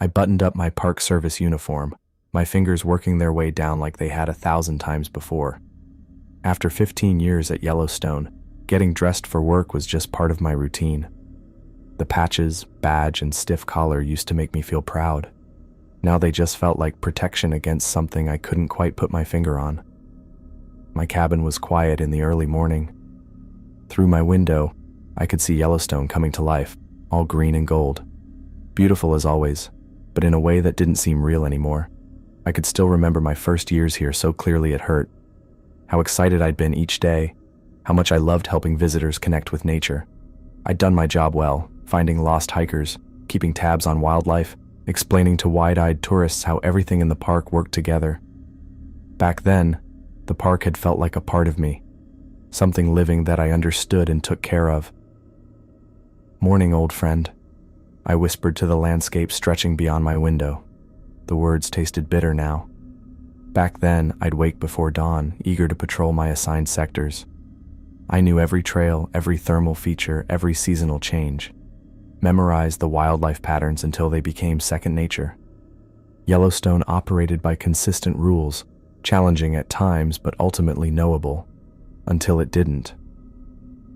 I buttoned up my Park Service uniform, my fingers working their way down like they had 1,000 times before. After 15 years at Yellowstone, getting dressed for work was just part of my routine. The patches, badge, and stiff collar used to make me feel proud. Now they just felt like protection against something I couldn't quite put my finger on. My cabin was quiet in the early morning. Through my window, I could see Yellowstone coming to life, all green and gold. Beautiful as always, but in a way that didn't seem real anymore. I could still remember my first years here so clearly it hurt. How excited I'd been each day, how much I loved helping visitors connect with nature. I'd done my job well, finding lost hikers, keeping tabs on wildlife, explaining to wide-eyed tourists how everything in the park worked together. Back then, the park had felt like a part of me, something living that I understood and took care of. "Morning, old friend," I whispered to the landscape stretching beyond my window. The words tasted bitter now. Back then, I'd wake before dawn, eager to patrol my assigned sectors. I knew every trail, every thermal feature, every seasonal change. Memorized the wildlife patterns until they became second nature. Yellowstone operated by consistent rules, challenging at times but ultimately knowable, until it didn't.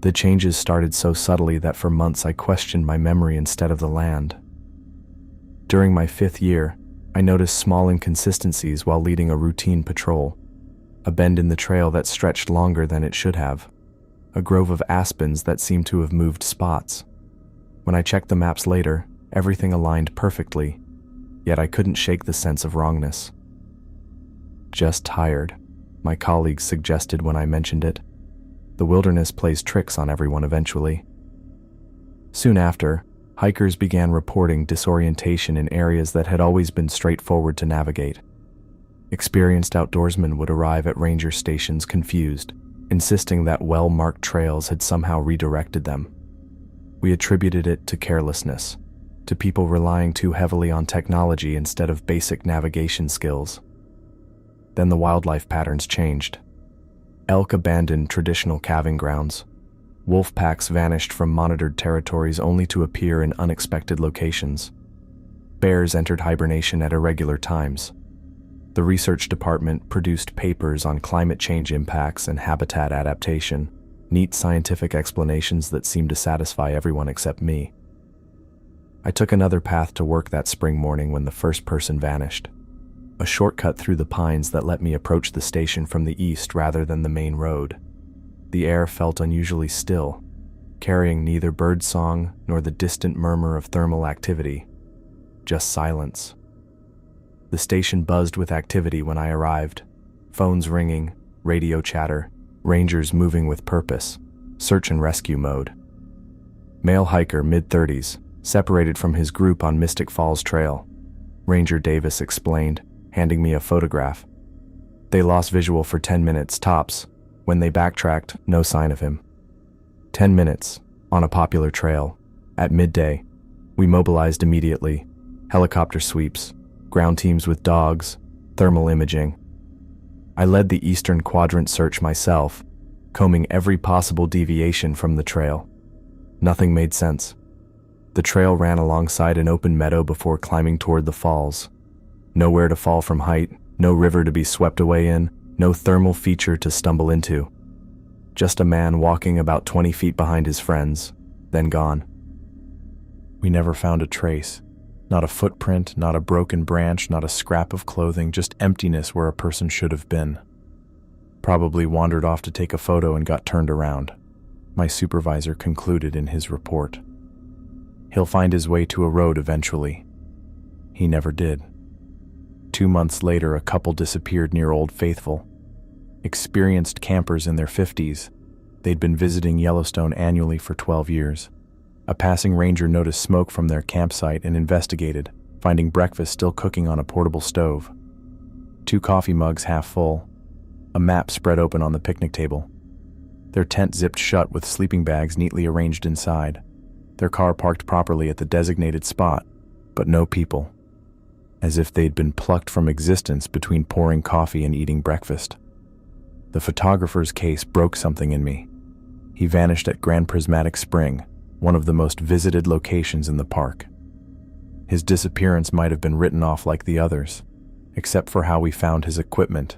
The changes started so subtly that for months I questioned my memory instead of the land. During my 5th year, I noticed small inconsistencies while leading a routine patrol. A bend in the trail that stretched longer than it should have. A grove of aspens that seemed to have moved spots. When I checked the maps later, everything aligned perfectly, yet I couldn't shake the sense of wrongness. "Just tired," my colleagues suggested when I mentioned it. The wilderness plays tricks on everyone eventually. Soon after, hikers began reporting disorientation in areas that had always been straightforward to navigate. Experienced outdoorsmen would arrive at ranger stations confused, insisting that well-marked trails had somehow redirected them. We attributed it to carelessness, to people relying too heavily on technology instead of basic navigation skills. Then the wildlife patterns changed. Elk abandoned traditional calving grounds. Wolf packs vanished from monitored territories only to appear in unexpected locations. Bears entered hibernation at irregular times. The research department produced papers on climate change impacts and habitat adaptation, neat scientific explanations that seemed to satisfy everyone except me. I took another path to work that spring morning when the first person vanished. A shortcut through the pines that let me approach the station from the east rather than the main road. The air felt unusually still, carrying neither bird song nor the distant murmur of thermal activity, just silence. The station buzzed with activity when I arrived. Phones ringing, radio chatter, rangers moving with purpose, search and rescue mode. Male hiker, mid-30s, separated from his group on Mystic Falls Trail. Ranger Davis explained, handing me a photograph. They lost visual for 10 minutes, tops. When they backtracked, no sign of him. 10 minutes, on a popular trail. At midday, we mobilized immediately. Helicopter sweeps, ground teams with dogs, thermal imaging. I led the Eastern Quadrant search myself, combing every possible deviation from the trail. Nothing made sense. The trail ran alongside an open meadow before climbing toward the falls. Nowhere to fall from height, no river to be swept away in, no thermal feature to stumble into. Just a man walking about 20 feet behind his friends, then gone. We never found a trace. Not a footprint, not a broken branch, not a scrap of clothing, just emptiness where a person should have been. Probably wandered off to take a photo and got turned around, my supervisor concluded in his report. He'll find his way to a road eventually. He never did. 2 months later, a couple disappeared near Old Faithful. Experienced campers in their 50s, they'd been visiting Yellowstone annually for 12 years. A passing ranger noticed smoke from their campsite and investigated, finding breakfast still cooking on a portable stove. 2 coffee mugs half full. A map spread open on the picnic table. Their tent zipped shut with sleeping bags neatly arranged inside. Their car parked properly at the designated spot, but no people. As if they'd been plucked from existence between pouring coffee and eating breakfast. The photographer's case broke something in me. He vanished at Grand Prismatic Spring, one of the most visited locations in the park. His disappearance might have been written off like the others, except for how we found his equipment: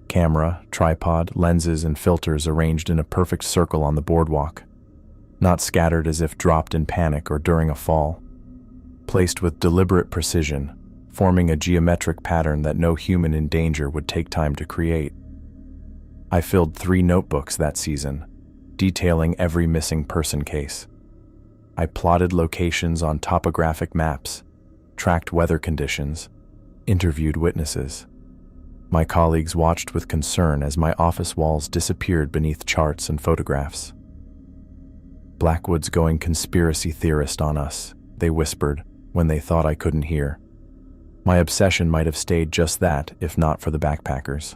camera, tripod, lenses, and filters arranged in a perfect circle on the boardwalk, not scattered as if dropped in panic or during a fall. Placed with deliberate precision, forming a geometric pattern that no human in danger would take time to create. I filled 3 notebooks that season, detailing every missing person case. I plotted locations on topographic maps, tracked weather conditions, interviewed witnesses. My colleagues watched with concern as my office walls disappeared beneath charts and photographs. "Blackwood's going conspiracy theorist on us," they whispered when they thought I couldn't hear. My obsession might have stayed just that if not for the backpackers.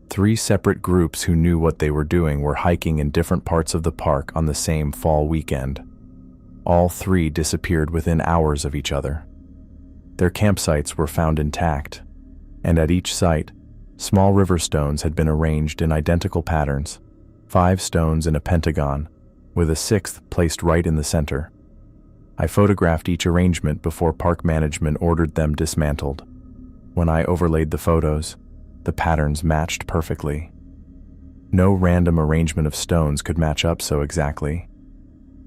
3 separate groups who knew what they were doing were hiking in different parts of the park on the same fall weekend. All 3 disappeared within hours of each other. Their campsites were found intact, and at each site, small river stones had been arranged in identical patterns, 5 stones in a pentagon, with a 6th placed right in the center. I photographed each arrangement before park management ordered them dismantled. When I overlaid the photos, the patterns matched perfectly. No random arrangement of stones could match up so exactly.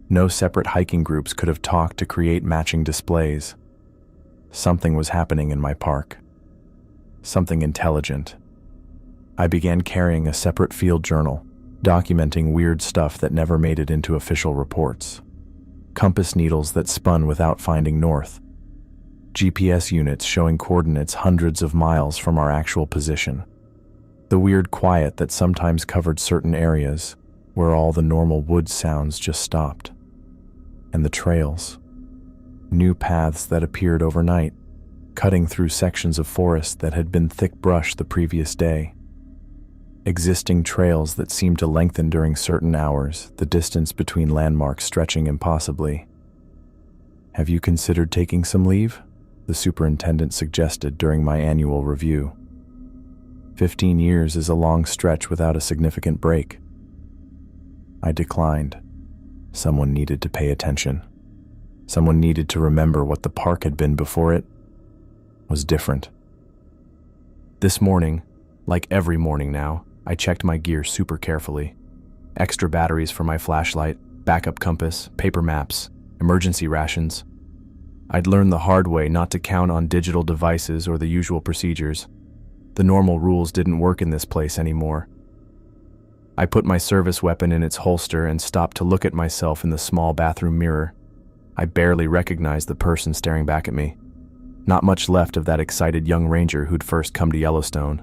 No separate hiking groups could have talked to create matching displays. Something was happening in my park. Something intelligent. I began carrying a separate field journal, documenting weird stuff that never made it into official reports. Compass needles that spun without finding north. GPS units showing coordinates hundreds of miles from our actual position. The weird quiet that sometimes covered certain areas, where all the normal wood sounds just stopped. And the trails. New paths that appeared overnight, cutting through sections of forest that had been thick brush the previous day. Existing trails that seemed to lengthen during certain hours, the distance between landmarks stretching impossibly. "Have you considered taking some leave?" the superintendent suggested during my annual review. 15 years is a long stretch without a significant break. I declined. Someone needed to pay attention. Someone needed to remember what the park had been before it was different. This morning, like every morning now, I checked my gear super carefully. Extra batteries for my flashlight, backup compass, paper maps, emergency rations. I'd learned the hard way not to count on digital devices or the usual procedures. The normal rules didn't work in this place anymore. I put my service weapon in its holster and stopped to look at myself in the small bathroom mirror. I barely recognized the person staring back at me. Not much left of that excited young ranger who'd first come to Yellowstone.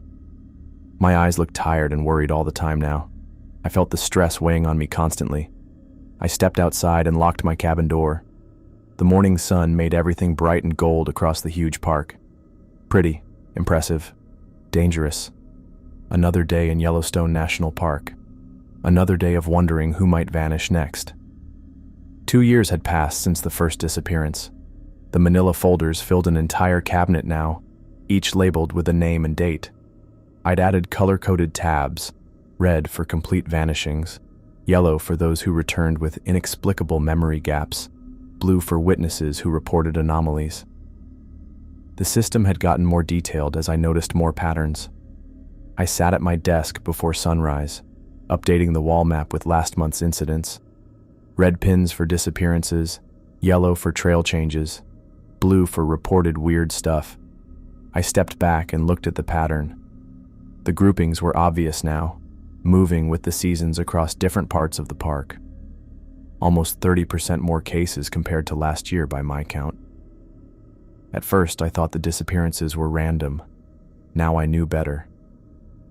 My eyes looked tired and worried all the time now. I felt the stress weighing on me constantly. I stepped outside and locked my cabin door. The morning sun made everything bright and gold across the huge park. Pretty, impressive, dangerous. Another day in Yellowstone National Park. Another day of wondering who might vanish next. 2 years had passed since the first disappearance. The manila folders filled an entire cabinet now, each labeled with a name and date. I'd added color-coded tabs, red for complete vanishings, yellow for those who returned with inexplicable memory gaps, blue for witnesses who reported anomalies. The system had gotten more detailed as I noticed more patterns. I sat at my desk before sunrise, updating the wall map with last month's incidents. Red pins for disappearances, yellow for trail changes, blue for reported weird stuff. I stepped back and looked at the pattern. The groupings were obvious now, moving with the seasons across different parts of the park. Almost 30% more cases compared to last year by my count. At first, I thought the disappearances were random. Now I knew better.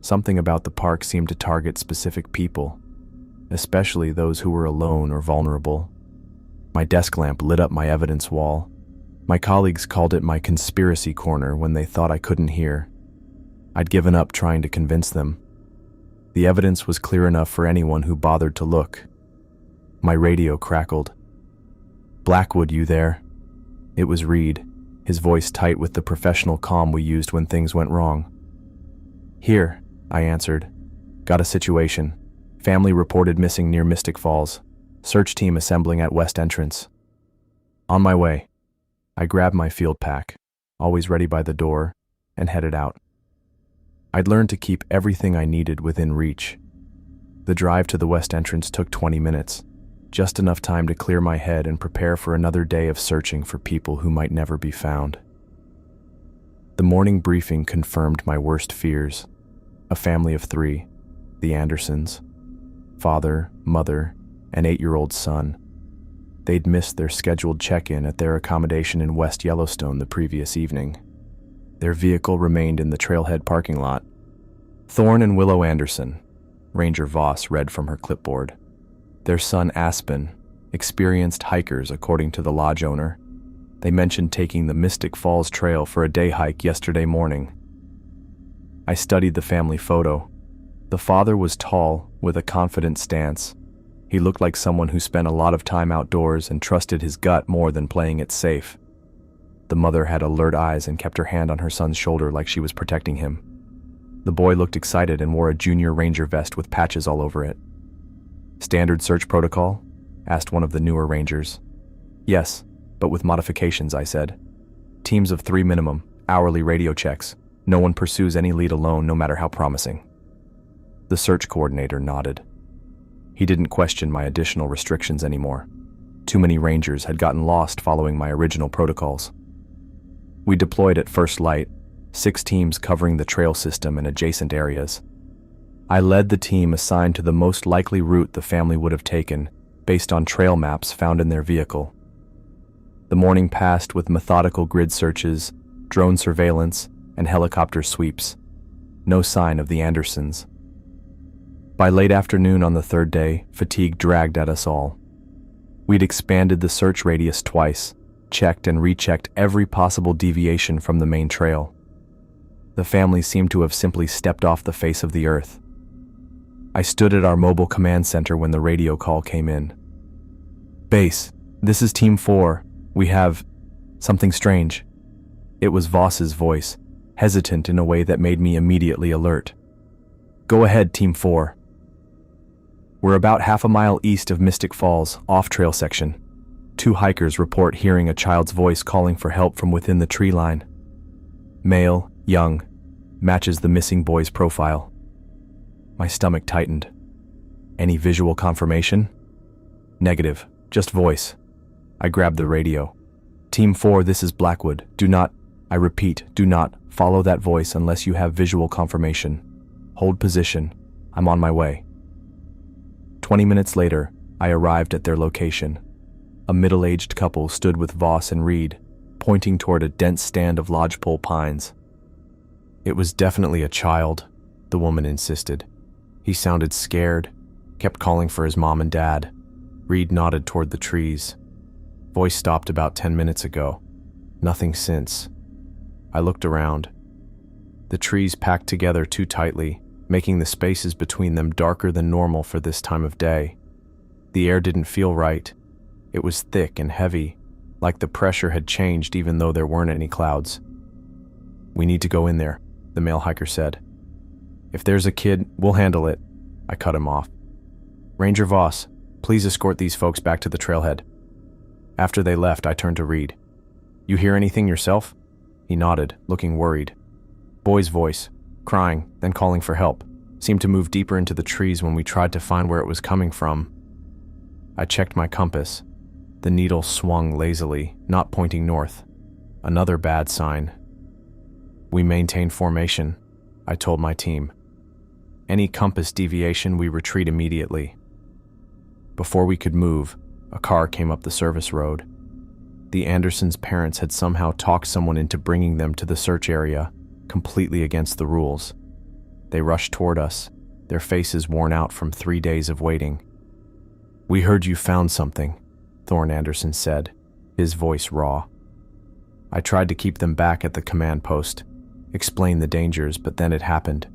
Something about the park seemed to target specific people, especially those who were alone or vulnerable. My desk lamp lit up my evidence wall. My colleagues called it my conspiracy corner when they thought I couldn't hear. I'd given up trying to convince them. The evidence was clear enough for anyone who bothered to look. My radio crackled. "Blackwood, you there?" It was Reed, his voice tight with the professional calm we used when things went wrong. "Here," I answered. "Got a situation. Family reported missing near Mystic Falls. Search team assembling at West Entrance." "On my way." I grabbed my field pack, always ready by the door, and headed out. I'd learned to keep everything I needed within reach. The drive to the west entrance took 20 minutes, just enough time to clear my head and prepare for another day of searching for people who might never be found. The morning briefing confirmed my worst fears. A family of 3, the Andersons, father, mother, and 8-year-old son. They'd missed their scheduled check-in at their accommodation in West Yellowstone the previous evening. Their vehicle remained in the trailhead parking lot. Thorne and Willow Anderson, Ranger Voss read from her clipboard. Their son Aspen, experienced hikers according to the lodge owner. They mentioned taking the Mystic Falls Trail for a day hike yesterday morning. I studied the family photo. The father was tall, with a confident stance. He looked like someone who spent a lot of time outdoors and trusted his gut more than playing it safe. The mother had alert eyes and kept her hand on her son's shoulder like she was protecting him. The boy looked excited and wore a junior ranger vest with patches all over it. "Standard search protocol?" asked one of the newer rangers. "Yes, but with modifications," I said. "Teams of 3 minimum, hourly radio checks. No one pursues any lead alone, no matter how promising." The search coordinator nodded. He didn't question my additional restrictions anymore. Too many rangers had gotten lost following my original protocols. We deployed at first light, 6 teams covering the trail system and adjacent areas. I led the team assigned to the most likely route the family would have taken, based on trail maps found in their vehicle. The morning passed with methodical grid searches, drone surveillance, and helicopter sweeps. No sign of the Andersons. By late afternoon on the 3rd day, fatigue dragged at us all. We'd expanded the search radius twice, checked and rechecked every possible deviation from the main trail. The family seemed to have simply stepped off the face of the earth. I stood at our mobile command center when the radio call came in. "Base, this is Team 4. We have something strange." It was Voss's voice, hesitant in a way that made me immediately alert. "Go ahead, Team 4. We're about half a mile east of Mystic Falls, off-trail section. 2 hikers report hearing a child's voice calling for help from within the tree line. Male, young, matches the missing boy's profile." My stomach tightened. "Any visual confirmation?" "Negative, just voice." I grabbed the radio. "Team 4, this is Blackwood. Do not, I repeat, do not follow that voice unless you have visual confirmation. Hold position. I'm on my way." 20 minutes later, I arrived at their location. A middle-aged couple stood with Voss and Reed, pointing toward a dense stand of lodgepole pines. "It was definitely a child," the woman insisted. "He sounded scared, kept calling for his mom and dad." Reed nodded toward the trees. "Voice stopped about 10 minutes ago. Nothing since." I looked around. The trees packed together too tightly, making the spaces between them darker than normal for this time of day. The air didn't feel right. It was thick and heavy, like the pressure had changed even though there weren't any clouds. "We need to go in there," the male hiker said. "If there's a kid, we'll handle it." I cut him off. "Ranger Voss, please escort these folks back to the trailhead." After they left, I turned to Reed. "You hear anything yourself?" He nodded, looking worried. Boy's voice, crying, then calling for help, seemed to move deeper into the trees when we tried to find where it was coming from. I checked my compass. The needle swung lazily, not pointing north. Another bad sign. "We maintain formation," I told my team. "Any compass deviation, we retreat immediately." Before we could move, a car came up the service road. The Andersons' parents had somehow talked someone into bringing them to the search area, completely against the rules. They rushed toward us, their faces worn out from 3 days of waiting. "We heard you found something," Thorne Anderson said, his voice raw. I tried to keep them back at the command post, explain the dangers, but then it happened.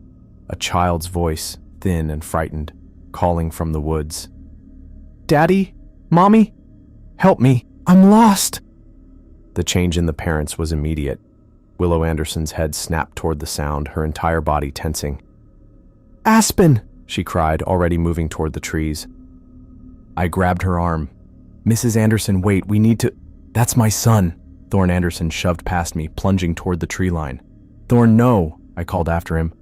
A child's voice, thin and frightened, calling from the woods. "Daddy? Mommy? Help me! I'm lost!" The change in the parents was immediate. Willow Anderson's head snapped toward the sound, her entire body tensing. "Aspen!" she cried, already moving toward the trees. I grabbed her arm. "Mrs. Anderson, wait, we need to—" "That's my son," Thorne Anderson shoved past me, plunging toward the tree line. "Thorne, no!" I called after him.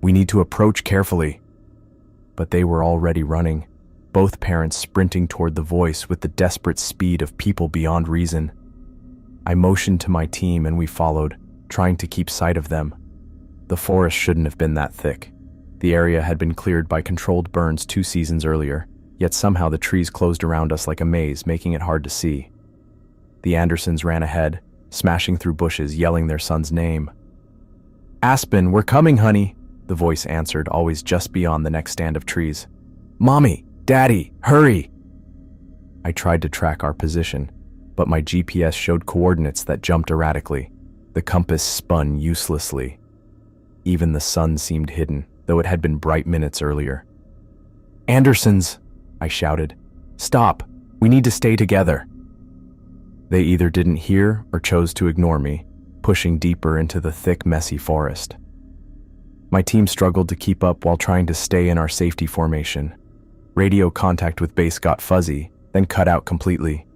"We need to approach carefully." But they were already running, both parents sprinting toward the voice with the desperate speed of people beyond reason. I motioned to my team and we followed, trying to keep sight of them. The forest shouldn't have been that thick. The area had been cleared by controlled burns 2 seasons earlier, yet somehow the trees closed around us like a maze, making it hard to see. The Andersons ran ahead, smashing through bushes, yelling their son's name. "Aspen, we're coming, honey," the voice answered, always just beyond the next stand of trees. "Mommy, Daddy, hurry!" I tried to track our position, but my GPS showed coordinates that jumped erratically. The compass spun uselessly. Even the sun seemed hidden, though it had been bright minutes earlier. "Andersons!" I shouted. "Stop! We need to stay together!" They either didn't hear or chose to ignore me, pushing deeper into the thick, messy forest. My team struggled to keep up while trying to stay in our safety formation. Radio contact with base got fuzzy, then cut out completely.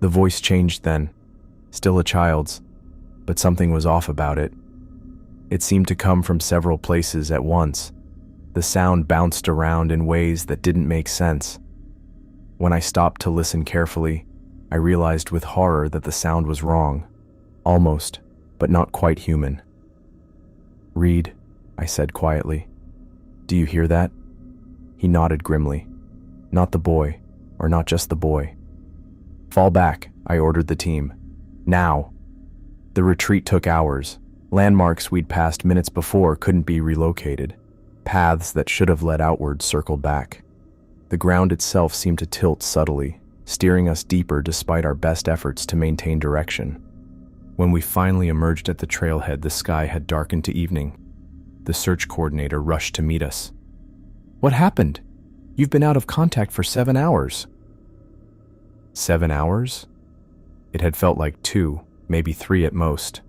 The voice changed then, still a child's, but something was off about it. It seemed to come from several places at once. The sound bounced around in ways that didn't make sense. When I stopped to listen carefully, I realized with horror that the sound was wrong. Almost, but not quite human. "Reed," I said quietly. "Do you hear that?" He nodded grimly. "Not the boy, or not just the boy." "Fall back," I ordered the team. "Now." The retreat took hours. Landmarks we'd passed minutes before couldn't be relocated. Paths that should have led outward circled back. The ground itself seemed to tilt subtly, steering us deeper despite our best efforts to maintain direction. When we finally emerged at the trailhead, the sky had darkened to evening. The search coordinator rushed to meet us. "What happened? You've been out of contact for 7 hours." 7 hours? It had felt like 2, maybe 3 at most.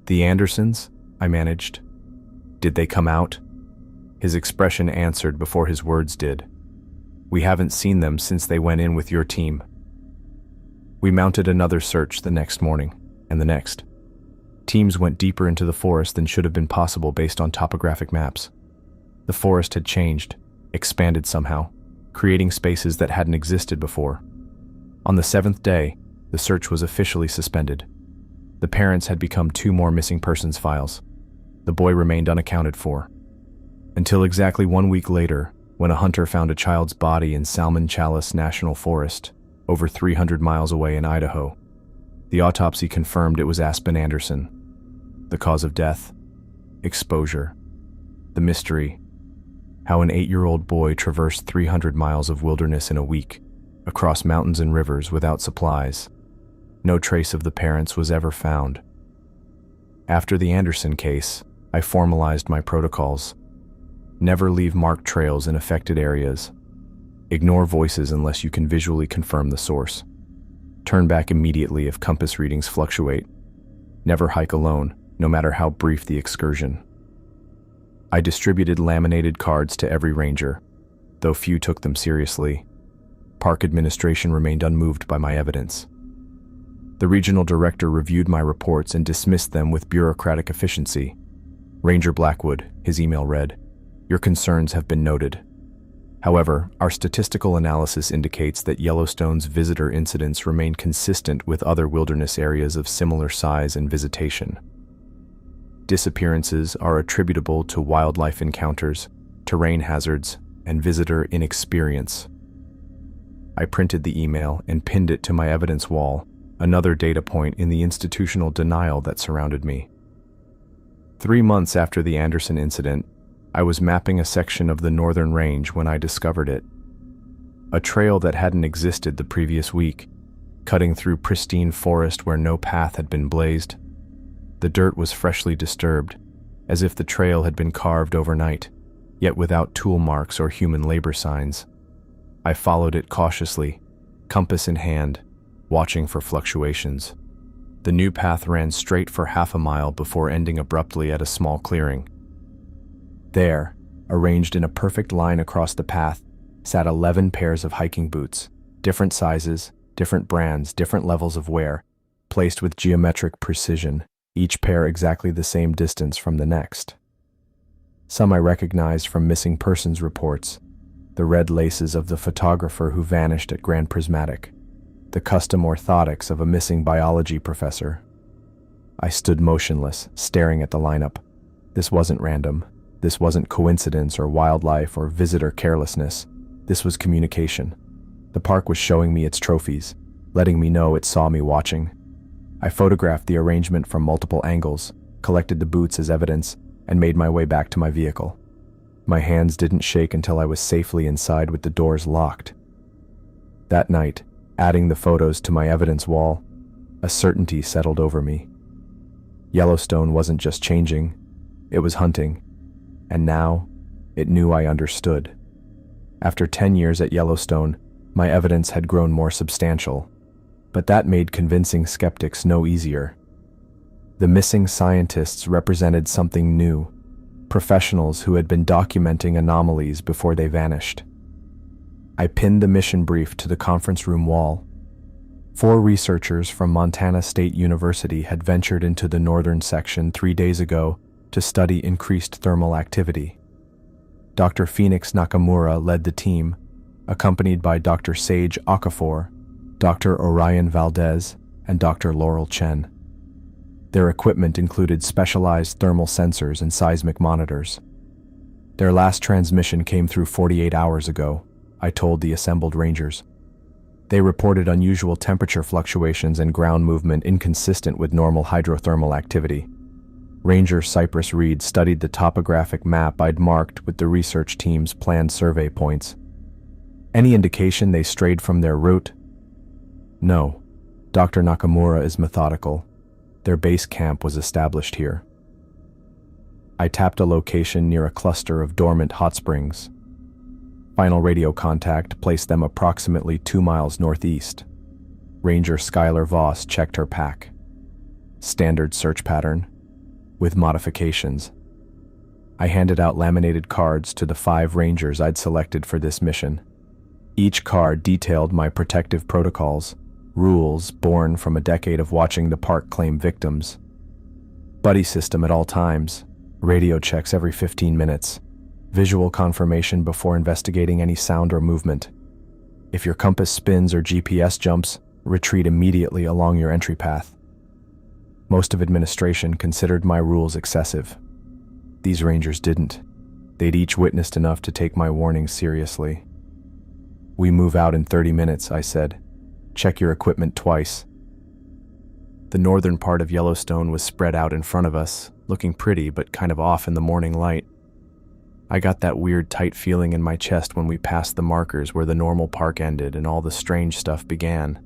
"The Andersons?" I managed. "Did they come out?" His expression answered before his words did. "We haven't seen them since they went in with your team." We mounted another search the next morning, and the next. Teams went deeper into the forest than should have been possible based on topographic maps. The forest had changed, expanded somehow, creating spaces that hadn't existed before. On the 7th day, the search was officially suspended. The parents had become 2 more missing persons files. The boy remained unaccounted for. Until exactly 1 week later, when a hunter found a child's body in Salmon Chalice National Forest, over 300 miles away in Idaho. The autopsy confirmed it was Aspen Anderson. The cause of death? Exposure. The mystery. How an 8-year-old boy traversed 300 miles of wilderness in a week, across mountains and rivers without supplies. No trace of the parents was ever found. After the Anderson case, I formalized my protocols. Never leave marked trails in affected areas. Ignore voices unless you can visually confirm the source. Turn back immediately if compass readings fluctuate. Never hike alone, no matter how brief the excursion. I distributed laminated cards to every ranger, though few took them seriously. Park administration remained unmoved by my evidence. The regional director reviewed my reports and dismissed them with bureaucratic efficiency. Ranger Blackwood, his email read, "Your concerns have been noted. However, our statistical analysis indicates that Yellowstone's visitor incidents remain consistent with other wilderness areas of similar size and visitation. Disappearances are attributable to wildlife encounters, terrain hazards, and visitor inexperience." I printed the email and pinned it to my evidence wall, another data point in the institutional denial that surrounded me. 3 months after the Anderson incident, I was mapping a section of the northern range when I discovered it. A trail that hadn't existed the previous week, cutting through pristine forest where no path had been blazed. The dirt was freshly disturbed, as if the trail had been carved overnight, yet without tool marks or human labor signs. I followed it cautiously, compass in hand, watching for fluctuations. The new path ran straight for half a mile before ending abruptly at a small clearing. There, arranged in a perfect line across the path, sat 11 pairs of hiking boots, different sizes, different brands, different levels of wear, placed with geometric precision, each pair exactly the same distance from the next. Some I recognized from missing persons reports, the red laces of the photographer who vanished at Grand Prismatic, the custom orthotics of a missing biology professor. I stood motionless, staring at the lineup. This wasn't random. This wasn't coincidence or wildlife or visitor carelessness. This was communication. The park was showing me its trophies, letting me know it saw me watching. I photographed the arrangement from multiple angles, collected the boots as evidence, and made my way back to my vehicle. My hands didn't shake until I was safely inside with the doors locked. That night, adding the photos to my evidence wall, a certainty settled over me. Yellowstone wasn't just changing, it was hunting. And now, it knew I understood. After 10 years at Yellowstone, my evidence had grown more substantial, but that made convincing skeptics no easier. The missing scientists represented something new, professionals who had been documenting anomalies before they vanished. I pinned the mission brief to the conference room wall. 4 researchers from Montana State University had ventured into the northern section 3 days ago to study increased thermal activity. Dr. Phoenix Nakamura led the team, accompanied by Dr. Sage Okafor, Dr. Orion Valdez, and Dr. Laurel Chen. Their equipment included specialized thermal sensors and seismic monitors. Their last transmission came through 48 hours ago, I told the assembled rangers. They reported unusual temperature fluctuations and ground movement inconsistent with normal hydrothermal activity. Ranger Cypress Reed studied the topographic map I'd marked with the research team's planned survey points. Any indication they strayed from their route? No. Dr. Nakamura is methodical. Their base camp was established here. I tapped a location near a cluster of dormant hot springs. Final radio contact placed them approximately 2 miles northeast. Ranger Skylar Voss checked her pack. Standard search pattern, with modifications. I handed out laminated cards to the 5 rangers I'd selected for this mission. Each card detailed my protective protocols, rules born from a decade of watching the park claim victims. Buddy system at all times, radio checks every 15 minutes, visual confirmation before investigating any sound or movement. If your compass spins or GPS jumps, retreat immediately along your entry path. Most of administration considered my rules excessive. These rangers didn't. They'd each witnessed enough to take my warnings seriously. "We move out in 30 minutes, I said. "Check your equipment twice." The northern part of Yellowstone was spread out in front of us, looking pretty but kind of off in the morning light. I got that weird tight feeling in my chest when we passed the markers where the normal park ended and all the strange stuff began.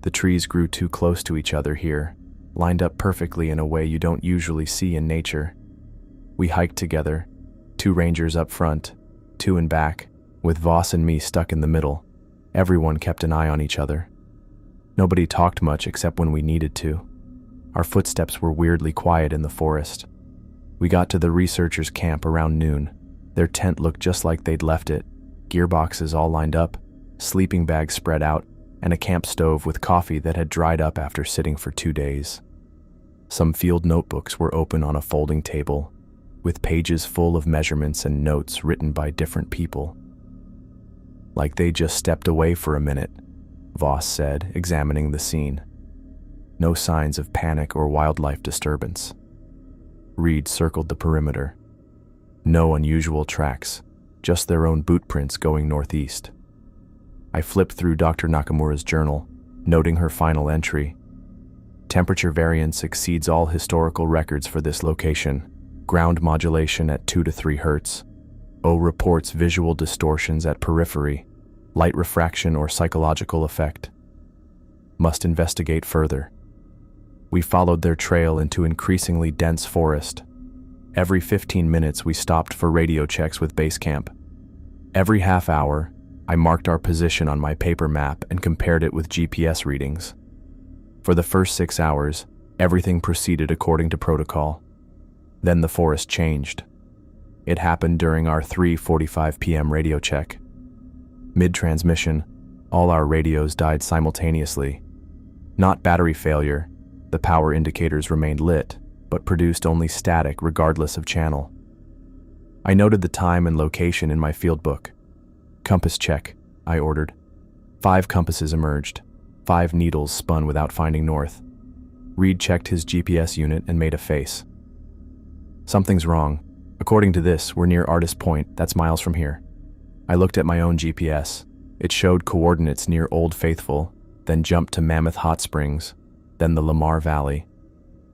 The trees grew too close to each other here, lined up perfectly in a way you don't usually see in nature. We hiked together, 2 rangers up front, 2 in back, with Voss and me stuck in the middle. Everyone kept an eye on each other. Nobody talked much except when we needed to. Our footsteps were weirdly quiet in the forest. We got to the researchers' camp around noon. Their tent looked just like they'd left it, gearboxes all lined up, sleeping bags spread out, and a camp stove with coffee that had dried up after sitting for 2 days. Some field notebooks were open on a folding table, with pages full of measurements and notes written by different people. "Like they just stepped away for a minute," Voss said, examining the scene. "No signs of panic or wildlife disturbance." Reed circled the perimeter. "No unusual tracks, just their own boot prints going northeast." I flipped through Dr. Nakamura's journal, noting her final entry. Temperature variance exceeds all historical records for this location. Ground modulation at 2 to 3 Hz. O reports visual distortions at periphery, light refraction or psychological effect. Must investigate further. We followed their trail into increasingly dense forest. Every 15 minutes we stopped for radio checks with base camp. Every half hour, I marked our position on my paper map and compared it with GPS readings. For the first 6 hours, everything proceeded according to protocol. Then the forest changed. It happened during our 3:45 p.m. radio check. Mid-transmission, all our radios died simultaneously. Not battery failure. The power indicators remained lit, but produced only static regardless of channel. I noted the time and location in my field book. "Compass check," I ordered. 5 compasses emerged. 5 needles spun without finding north. Reed checked his GPS unit and made a face. "Something's wrong. According to this, we're near Artist Point, that's miles from here." I looked at my own GPS. It showed coordinates near Old Faithful, then jumped to Mammoth Hot Springs, then the Lamar Valley.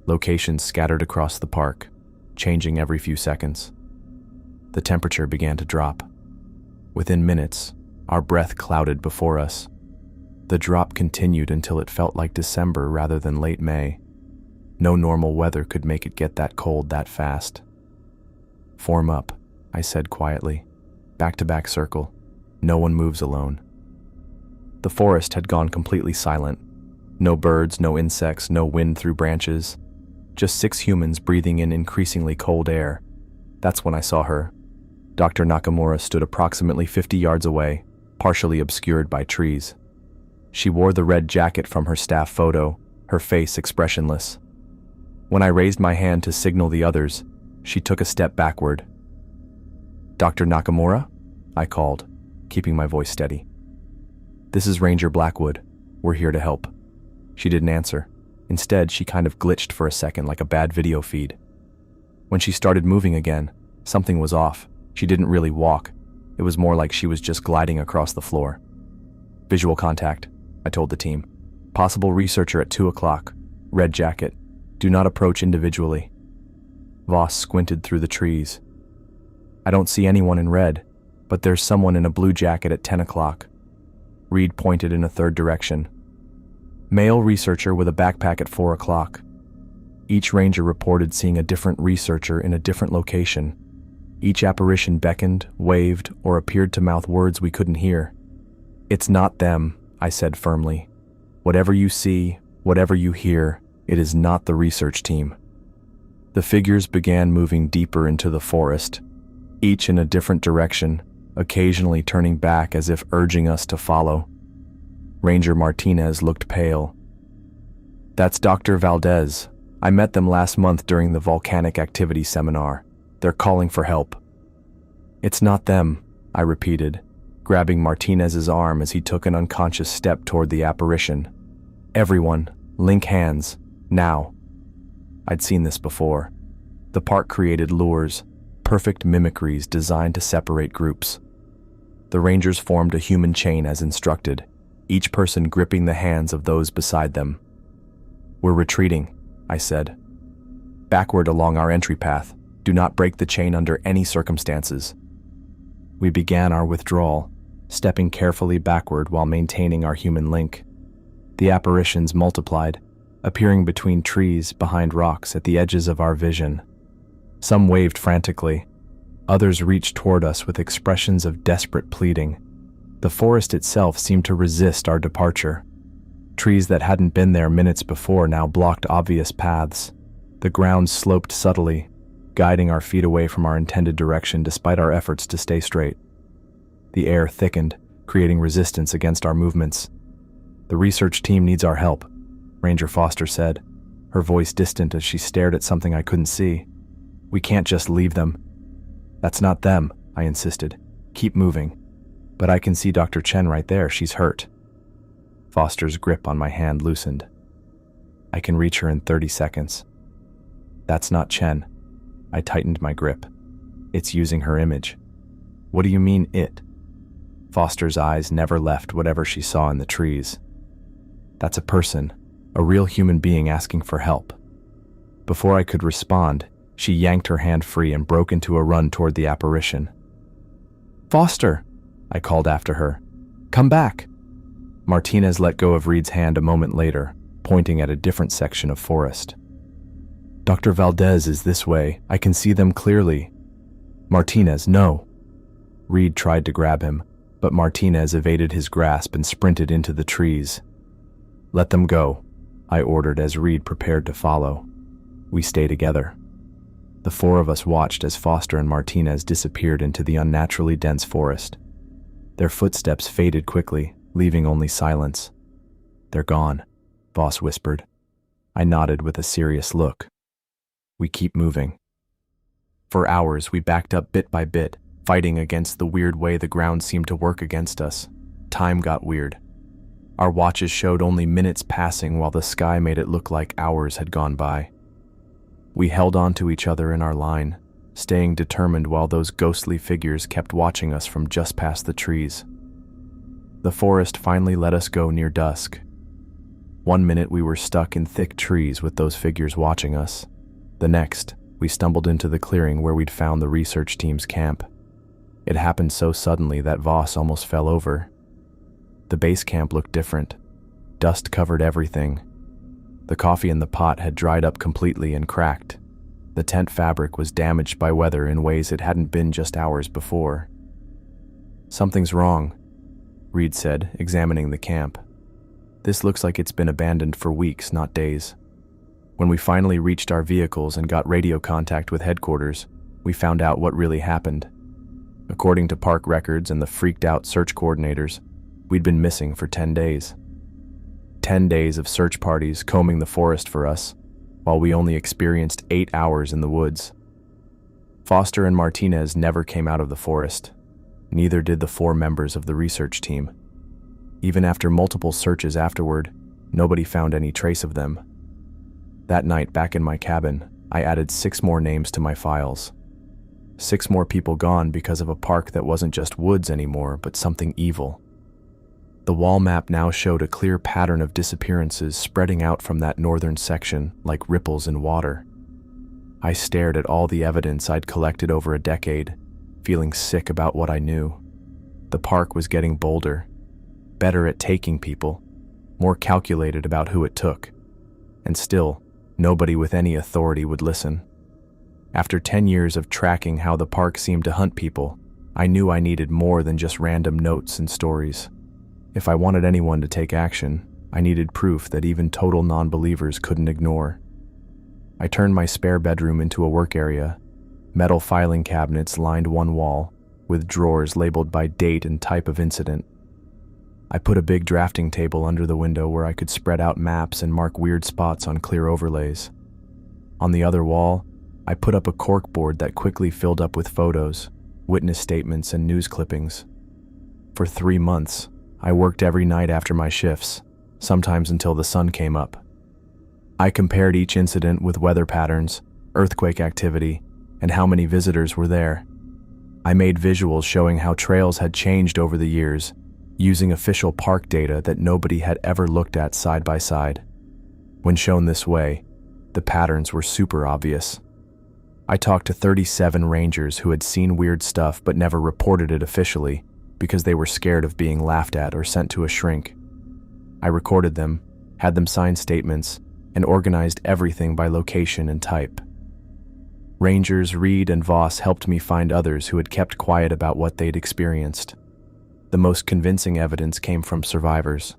Locations scattered across the park, changing every few seconds. The temperature began to drop. Within minutes, our breath clouded before us. The drop continued until it felt like December rather than late May. No normal weather could make it get that cold that fast. "Form up," I said quietly. "Back-to-back circle. No one moves alone." The forest had gone completely silent. No birds, no insects, no wind through branches. Just 6 humans breathing in increasingly cold air. That's when I saw her. Dr. Nakamura stood approximately 50 yards away, partially obscured by trees. She wore the red jacket from her staff photo, her face expressionless. When I raised my hand to signal the others, she took a step backward. "Dr. Nakamura?" I called, keeping my voice steady. "This is Ranger Blackwood. We're here to help." She didn't answer. Instead, she kind of glitched for a second like a bad video feed. When she started moving again, something was off. She didn't really walk. It was more like she was just gliding across the floor. "Visual contact," I told the team. "Possible researcher at 2 o'clock. Red jacket. Do not approach individually." Voss squinted through the trees. "I don't see anyone in red, but there's someone in a blue jacket at 10 o'clock. Reed pointed in a third direction. "Male researcher with a backpack at 4 o'clock. Each ranger reported seeing a different researcher in a different location. Each apparition beckoned, waved, or appeared to mouth words we couldn't hear. "It's not them," I said firmly. "Whatever you see, whatever you hear, it is not the research team." The figures began moving deeper into the forest, each in a different direction, occasionally turning back as if urging us to follow. Ranger Martinez looked pale. "That's Dr. Valdez. I met them last month during the volcanic activity seminar. They're calling for help." "It's not them," I repeated, grabbing Martinez's arm as he took an unconscious step toward the apparition. "Everyone, link hands, now." I'd seen this before. The park created lures, perfect mimicries designed to separate groups. The rangers formed a human chain as instructed, each person gripping the hands of those beside them. "We're retreating," I said. "Backward along our entry path. Do not break the chain under any circumstances." We began our withdrawal, stepping carefully backward while maintaining our human link. The apparitions multiplied, appearing between trees, behind rocks, at the edges of our vision. Some waved frantically. Others reached toward us with expressions of desperate pleading. The forest itself seemed to resist our departure. Trees that hadn't been there minutes before now blocked obvious paths. The ground sloped subtly, guiding our feet away from our intended direction despite our efforts to stay straight. The air thickened, creating resistance against our movements. "The research team needs our help," Ranger Foster said, her voice distant as she stared at something I couldn't see. "We can't just leave them." "That's not them," I insisted. "Keep moving." "But I can see Dr. Chen right there. She's hurt." Foster's grip on my hand loosened. "I can reach her in 30 seconds." "That's not Chen." I tightened my grip. "It's using her image." "What do you mean, it?" Foster's eyes never left whatever she saw in the trees. "That's a person, a real human being asking for help." Before I could respond, she yanked her hand free and broke into a run toward the apparition. "Foster!" I called after her. "Come back!" Martinez let go of Reed's hand a moment later, pointing at a different section of forest. "Dr. Valdez is this way. I can see them clearly." "Martinez, no!" Reed tried to grab him, but Martinez evaded his grasp and sprinted into the trees. "Let them go," I ordered as Reed prepared to follow. We stayed together. The 4 of us watched as Foster and Martinez disappeared into the unnaturally dense forest. Their footsteps faded quickly, leaving only silence. "They're gone," Voss whispered. I nodded with a serious look. We keep moving. For hours, we backed up bit by bit, fighting against the weird way the ground seemed to work against us. Time got weird. Our watches showed only minutes passing while the sky made it look like hours had gone by. We held on to each other in our line, staying determined while those ghostly figures kept watching us from just past the trees. The forest finally let us go near dusk. One minute we were stuck in thick trees with those figures watching us. The next, we stumbled into the clearing where we'd found the research team's camp. It happened so suddenly that Voss almost fell over. The base camp looked different. Dust covered everything. The coffee in the pot had dried up completely and cracked. The tent fabric was damaged by weather in ways it hadn't been just hours before. Something's wrong, Reed said, examining the camp. This looks like it's been abandoned for weeks, not days. When we finally reached our vehicles and got radio contact with headquarters, we found out what really happened. According to park records and the freaked-out search coordinators, we'd been missing for 10 days. 10 days of search parties combing the forest for us, while we only experienced 8 hours in the woods. Foster and Martinez never came out of the forest. Neither did the 4 members of the research team. Even after multiple searches afterward, nobody found any trace of them. That night, back in my cabin, I added 6 more names to my files. 6 more people gone because of a park that wasn't just woods anymore, but something evil. The wall map now showed a clear pattern of disappearances spreading out from that northern section like ripples in water. I stared at all the evidence I'd collected over a decade, feeling sick about what I knew. The park was getting bolder, better at taking people, more calculated about who it took. And still, nobody with any authority would listen. After 10 years of tracking how the park seemed to hunt people, I knew I needed more than just random notes and stories. If I wanted anyone to take action, I needed proof that even total non-believers couldn't ignore. I turned my spare bedroom into a work area. Metal filing cabinets lined one wall, with drawers labeled by date and type of incident. I put a big drafting table under the window where I could spread out maps and mark weird spots on clear overlays. On the other wall, I put up a corkboard that quickly filled up with photos, witness statements, and news clippings. For 3 months, I worked every night after my shifts, sometimes until the sun came up. I compared each incident with weather patterns, earthquake activity, and how many visitors were there. I made visuals showing how trails had changed over the years, using official park data that nobody had ever looked at side by side. When shown this way, the patterns were super obvious. I talked to 37 rangers who had seen weird stuff but never reported it officially because they were scared of being laughed at or sent to a shrink. I recorded them, had them sign statements, and organized everything by location and type. Rangers Reed and Voss helped me find others who had kept quiet about what they'd experienced. The most convincing evidence came from survivors,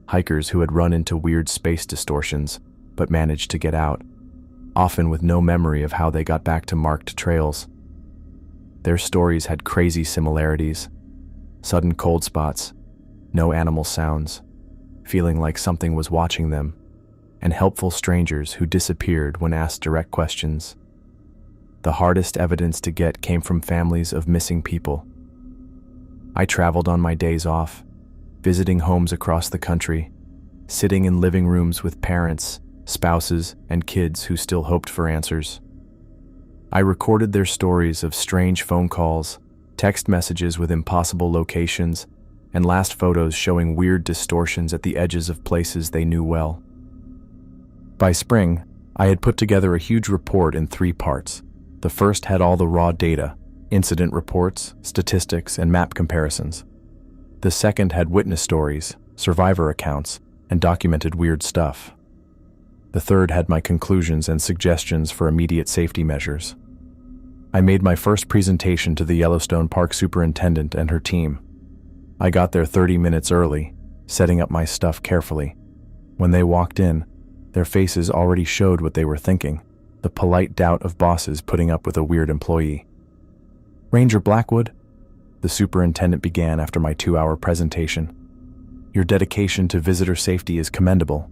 hikers who had run into weird space distortions but managed to get out, often with no memory of how they got back to marked trails. Their stories had crazy similarities: sudden cold spots, no animal sounds, feeling like something was watching them, and helpful strangers who disappeared when asked direct questions. The hardest evidence to get came from families of missing people. I traveled on my days off, visiting homes across the country, sitting in living rooms with parents, spouses, and kids who still hoped for answers. I recorded their stories of strange phone calls, text messages with impossible locations, and last photos showing weird distortions at the edges of places they knew well. By spring, I had put together a huge report in 3 parts. The first had all the raw data, incident reports, statistics, and map comparisons. The second had witness stories, survivor accounts, and documented weird stuff. The third had my conclusions and suggestions for immediate safety measures. I made my first presentation to the Yellowstone Park Superintendent and her team. I got there 30 minutes early, setting up my stuff carefully. When they walked in, their faces already showed what they were thinking, the polite doubt of bosses putting up with a weird employee. "Ranger Blackwood," the superintendent began after my 2-hour presentation, "your dedication to visitor safety is commendable.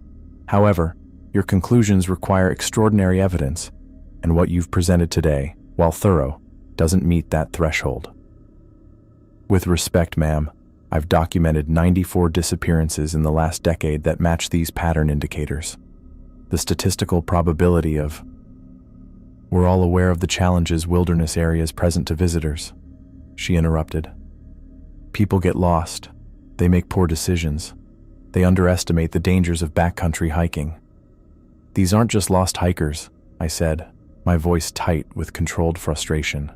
However, your conclusions require extraordinary evidence, and what you've presented today, while thorough, doesn't meet that threshold. With respect, ma'am, I've documented 94 disappearances in the last decade that match these pattern indicators. The statistical probability of... We're all aware of the challenges wilderness areas present to visitors, she interrupted. People get lost. They make poor decisions. They underestimate the dangers of backcountry hiking. These aren't just lost hikers, I said, my voice tight with controlled frustration.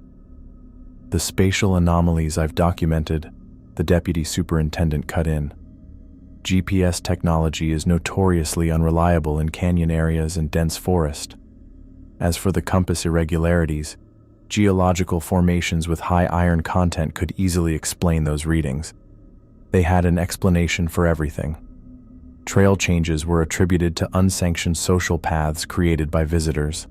The spatial anomalies I've documented, the deputy superintendent cut in. GPS technology is notoriously unreliable in canyon areas and dense forest. As for the compass irregularities, geological formations with high iron content could easily explain those readings. They had an explanation for everything. Trail changes were attributed to unsanctioned social paths created by visitors.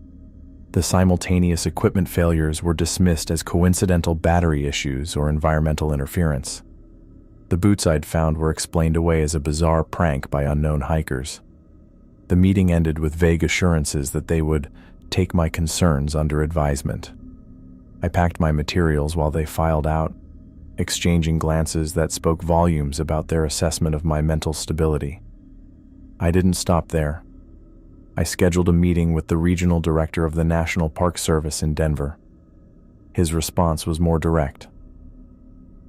The simultaneous equipment failures were dismissed as coincidental battery issues or environmental interference. The boots I'd found were explained away as a bizarre prank by unknown hikers. The meeting ended with vague assurances that they would take my concerns under advisement. I packed my materials while they filed out, exchanging glances that spoke volumes about their assessment of my mental stability. I didn't stop there. I scheduled a meeting with the regional director of the National Park Service in Denver. His response was more direct.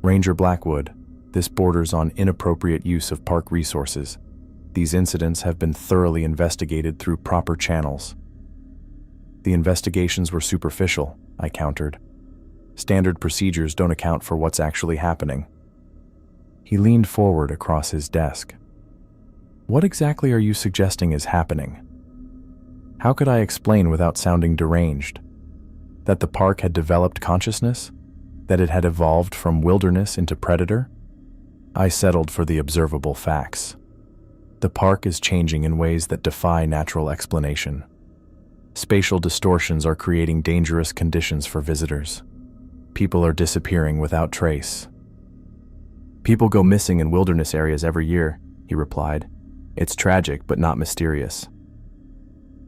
Ranger Blackwood, this borders on inappropriate use of park resources. These incidents have been thoroughly investigated through proper channels. The investigations were superficial, I countered. Standard procedures don't account for what's actually happening. He leaned forward across his desk. What exactly are you suggesting is happening? How could I explain without sounding deranged? That the park had developed consciousness? That it had evolved from wilderness into predator? I settled for the observable facts. The park is changing in ways that defy natural explanation. Spatial distortions are creating dangerous conditions for visitors. People are disappearing without trace. People go missing in wilderness areas every year, he replied. It's tragic, but not mysterious.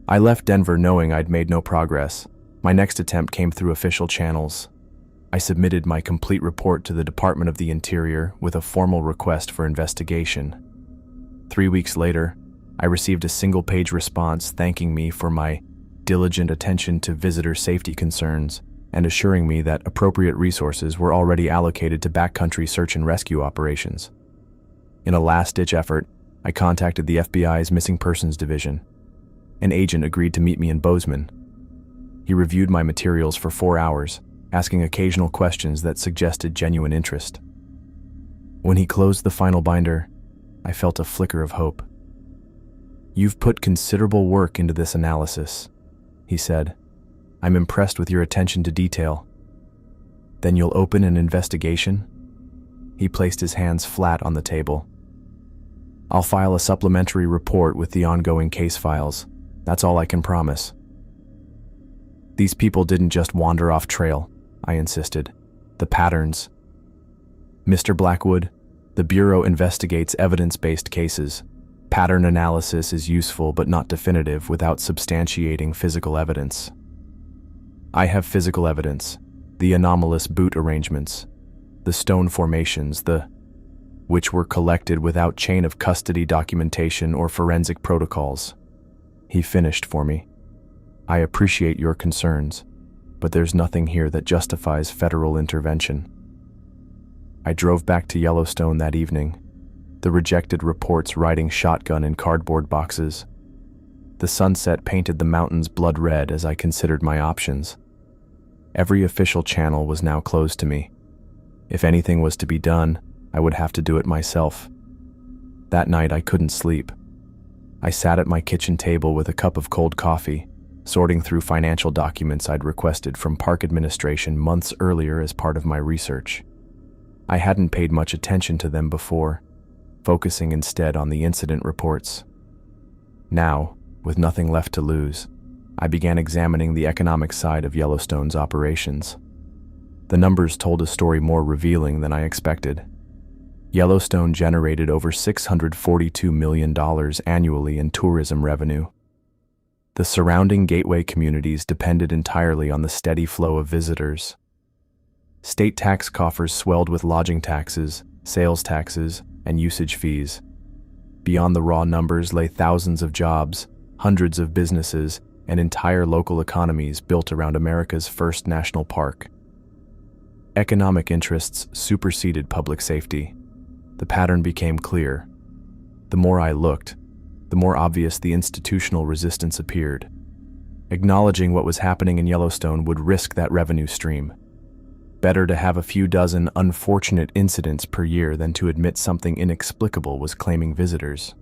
I left Denver knowing I'd made no progress. My next attempt came through official channels. I submitted my complete report to the Department of the Interior with a formal request for investigation. 3 weeks later, I received a single-page response thanking me for my diligent attention to visitor safety concerns and assuring me that appropriate resources were already allocated to backcountry search and rescue operations. In a last-ditch effort, I contacted the FBI's Missing Persons Division. An agent agreed to meet me in Bozeman. He reviewed my materials for 4 hours, asking occasional questions that suggested genuine interest. When he closed the final binder, I felt a flicker of hope. You've put considerable work into this analysis, he said. I'm impressed with your attention to detail. Then you'll open an investigation? He placed his hands flat on the table. I'll file a supplementary report with the ongoing case files. That's all I can promise. These people didn't just wander off trail, I insisted. The patterns. Mr. Blackwood, the Bureau investigates evidence-based cases. Pattern analysis is useful but not definitive without substantiating physical evidence. I have physical evidence, the anomalous boot arrangements, the stone formations, which were collected without chain of custody documentation or forensic protocols. He finished for me. I appreciate your concerns, but there's nothing here that justifies federal intervention. I drove back to Yellowstone that evening, the rejected reports riding shotgun in cardboard boxes. The sunset painted the mountains blood red as I considered my options. Every official channel was now closed to me. If anything was to be done, I would have to do it myself. That night I couldn't sleep. I sat at my kitchen table with a cup of cold coffee, sorting through financial documents I'd requested from park administration months earlier as part of my research. I hadn't paid much attention to them before, focusing instead on the incident reports. Now, with nothing left to lose, I began examining the economic side of Yellowstone's operations. The numbers told a story more revealing than I expected. Yellowstone generated over $642 million annually in tourism revenue. The surrounding gateway communities depended entirely on the steady flow of visitors. State tax coffers swelled with lodging taxes, sales taxes, and usage fees. Beyond the raw numbers lay thousands of jobs, hundreds of businesses, and entire local economies built around America's first national park. Economic interests superseded public safety. The pattern became clear. The more I looked, the more obvious the institutional resistance appeared. Acknowledging what was happening in Yellowstone would risk that revenue stream. Better to have a few dozen unfortunate incidents per year than to admit something inexplicable was claiming visitors.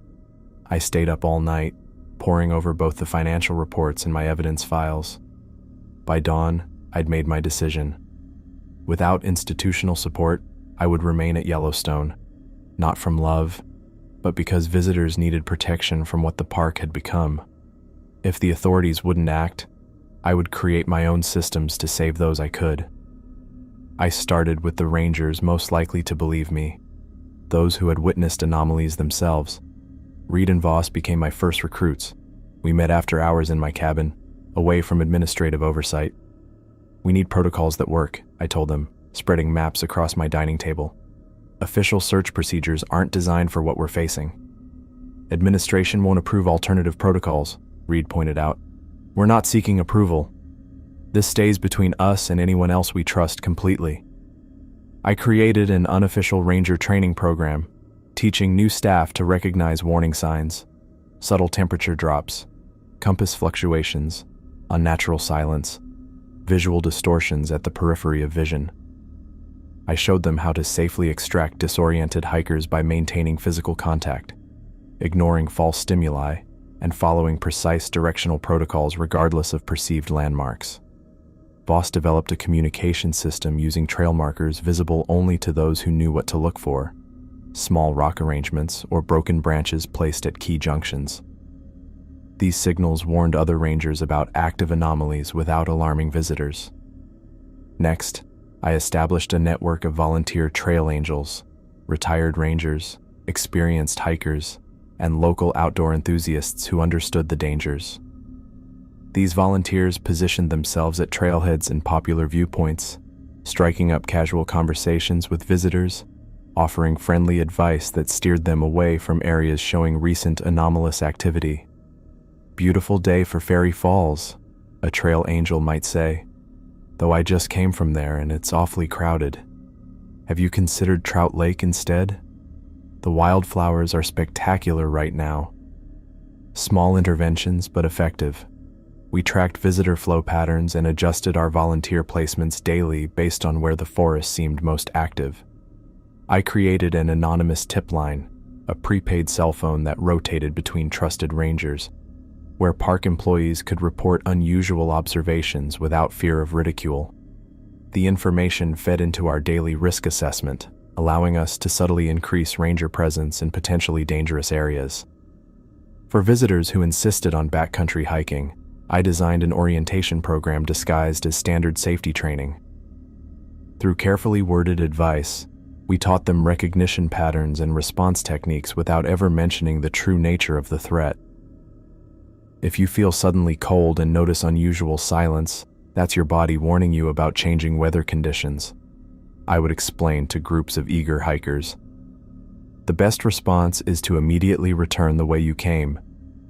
I stayed up all night, poring over both the financial reports and my evidence files. By dawn, I'd made my decision. Without institutional support, I would remain at Yellowstone, not from love, but because visitors needed protection from what the park had become. If the authorities wouldn't act, I would create my own systems to save those I could. I started with the rangers most likely to believe me, those who had witnessed anomalies themselves. Reed and Voss became my first recruits. We met after hours in my cabin, away from administrative oversight. "We need protocols that work," I told them, spreading maps across my dining table. "Official search procedures aren't designed for what we're facing." "Administration won't approve alternative protocols," Reed pointed out. "We're not seeking approval. This stays between us and anyone else we trust completely." I created an unofficial ranger training program, teaching new staff to recognize warning signs, subtle temperature drops, compass fluctuations, unnatural silence, visual distortions at the periphery of vision. I showed them how to safely extract disoriented hikers by maintaining physical contact, ignoring false stimuli, and following precise directional protocols regardless of perceived landmarks. Voss developed a communication system using trail markers visible only to those who knew what to look for, small rock arrangements or broken branches placed at key junctions. These signals warned other rangers about active anomalies without alarming visitors. Next, I established a network of volunteer trail angels, retired rangers, experienced hikers, and local outdoor enthusiasts who understood the dangers. These volunteers positioned themselves at trailheads and popular viewpoints, striking up casual conversations with visitors, offering friendly advice that steered them away from areas showing recent anomalous activity. "Beautiful day for Fairy Falls," a trail angel might say, "though I just came from there and it's awfully crowded. Have you considered Trout Lake instead? The wildflowers are spectacular right now." Small interventions, but effective. We tracked visitor flow patterns and adjusted our volunteer placements daily based on where the forest seemed most active. I created an anonymous tip line, a prepaid cell phone that rotated between trusted rangers, where park employees could report unusual observations without fear of ridicule. The information fed into our daily risk assessment, allowing us to subtly increase ranger presence in potentially dangerous areas. For visitors who insisted on backcountry hiking, I designed an orientation program disguised as standard safety training. Through carefully worded advice, we taught them recognition patterns and response techniques without ever mentioning the true nature of the threat. If you feel suddenly cold and notice unusual silence, that's your body warning you about changing weather conditions, I would explain to groups of eager hikers. The best response is to immediately return the way you came,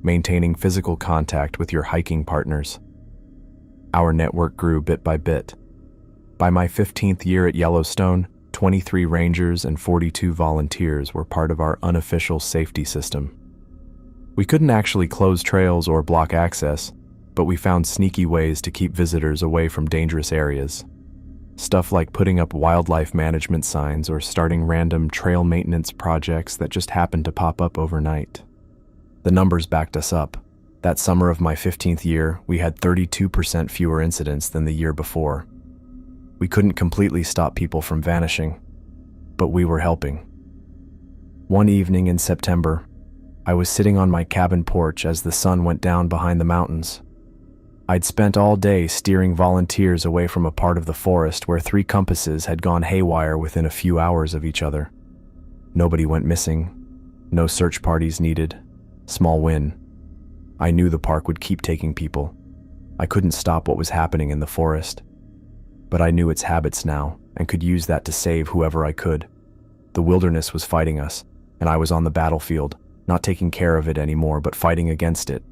maintaining physical contact with your hiking partners. Our network grew bit by bit. By my 15th year at Yellowstone, 23 rangers and 42 volunteers were part of our unofficial safety system. We couldn't actually close trails or block access, but we found sneaky ways to keep visitors away from dangerous areas. Stuff like putting up wildlife management signs or starting random trail maintenance projects that just happened to pop up overnight. The numbers backed us up. That summer of my 15th year, we had 32% fewer incidents than the year before. We couldn't completely stop people from vanishing, but we were helping. One evening in September, I was sitting on my cabin porch as the sun went down behind the mountains. I'd spent all day steering volunteers away from a part of the forest where 3 compasses had gone haywire within a few hours of each other. Nobody went missing. No search parties needed. Small win. I knew the park would keep taking people. I couldn't stop what was happening in the forest. But I knew its habits now and could use that to save whoever I could. The wilderness was fighting us, and I was on the battlefield, not taking care of it anymore, but fighting against it.